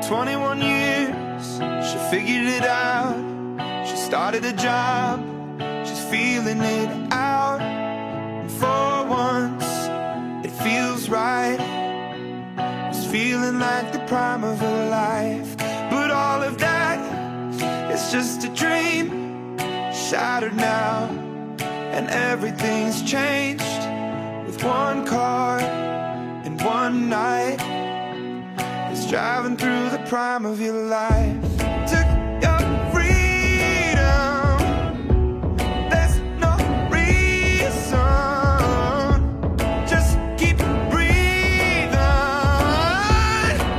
21 years, she figured it out. She started a job, she's feeling it out. And for once, it feels right. It's feeling like the prime of her life. But all of that is just a dream, shattered now. And everything's changed with one car and one night. It's driving through the prime of your life. Took your freedom, there's no reason. Just keep breathing.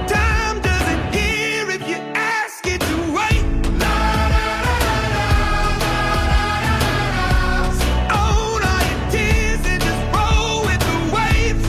Time doesn't hear if you ask it to wait. Own all your tears and just roll with the waves.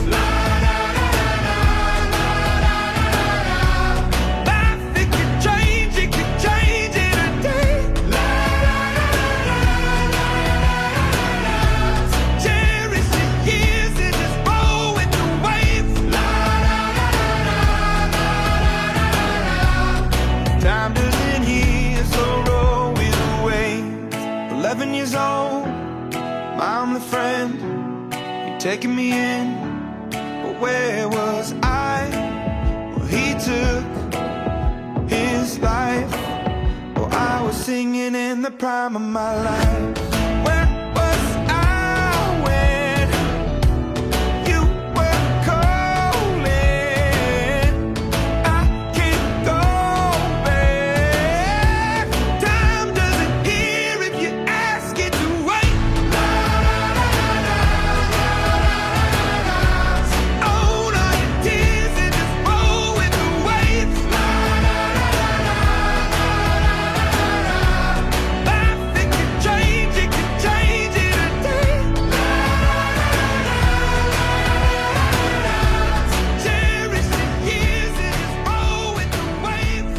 Time doesn't heal, so roll with the waves. 11 years old, I'm the friend. You're taking me in, but where was I? Well, he took his life. Well, I was singing in the prime of my life. Where was I when you were calling? I can't go back. Time doesn't hear if you ask it to wait. Own all your tears and just roll with the waves. Life, it could change it today. Cherish the years and just roll with the waves.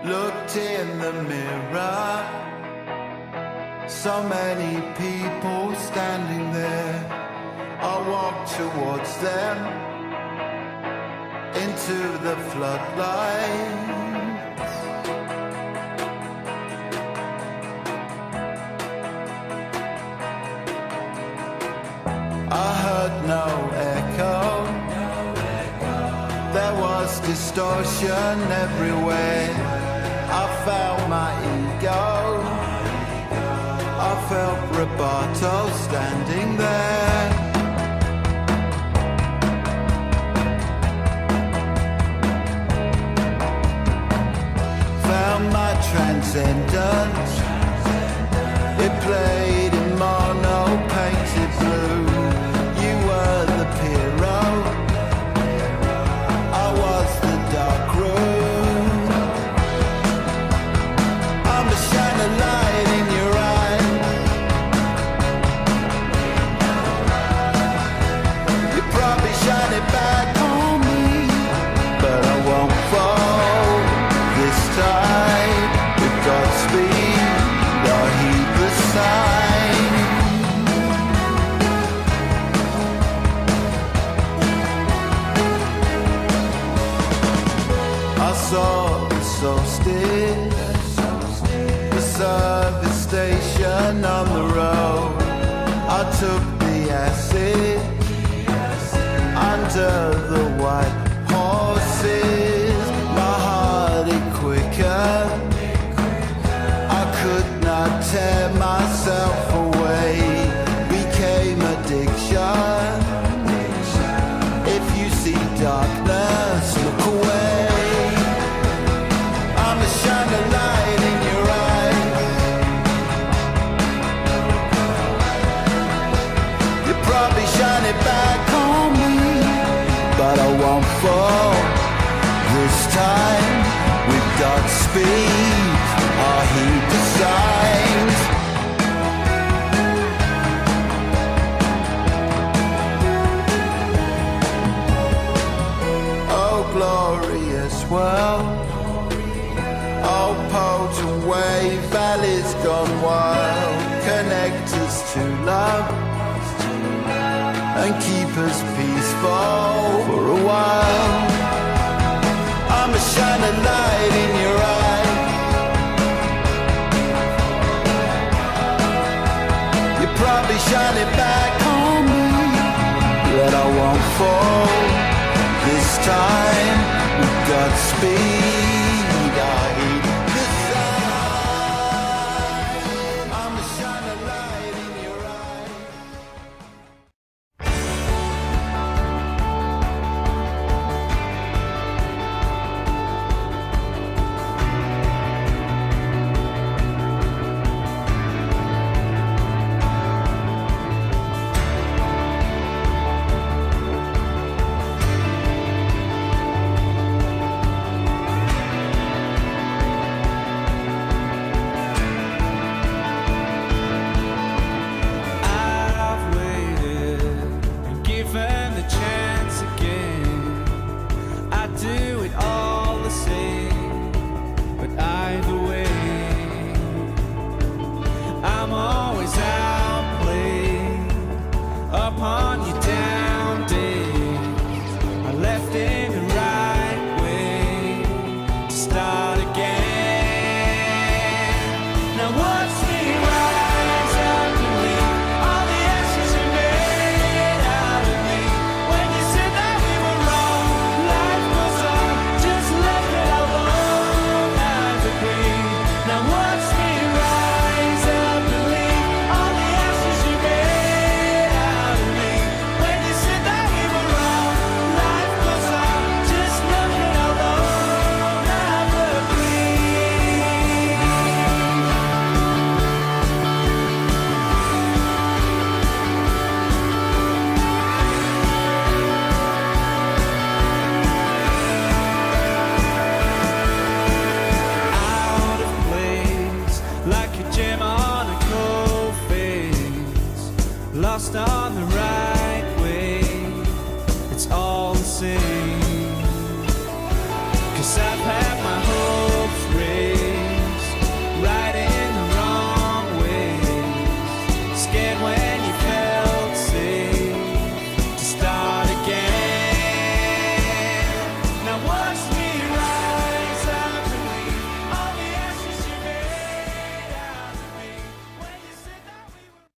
Looked in the mirror, so many people standing there. I walked towards them, into the floodlight. I heard no echo. There was distortion everywhere. I felt my ego. I felt Roboto standing there. Found my transcendence. It played in mono painted blue. You were the hero, I was the dark room. I'm the shining light in your eye. You probably shine it back on me, but I won't fall this time. With Godspeed, I'll heed the sign. I saw the solstice, the service station on the road. I took the acid under the white horses. My heart it quicker. I could not tear myself away. Became addiction. If you see darkness, look away. I'm a shining light in your eyes. You probably shine it back on me, but I won't fall this time. With Godspeed, I'll heed the signs. Oh, glorious world, oh, potent and keep us peaceful for a while. I'm a shining light in your eye. You're probably shining back on me, but I won't fall this time. With Godspeed, I hate the sign. I'm a shining light in your eye. I've waited and given the chance again. I do it all the same, but either way, I'm always outplayed upon your down days. I left in the right way to start again. Now watch me rise up and leave all the ashes you made out of me. When you said that we were wrong, life goes on, just let it alone. I've agreed. Now watch me rise up and leave all the ashes you made out of me. When you said that we were wrong, life goes on, just let it alone. I've agreed. Out of place, like a gem on a cold face, lost on the right way. It's all the same, 'cause I've had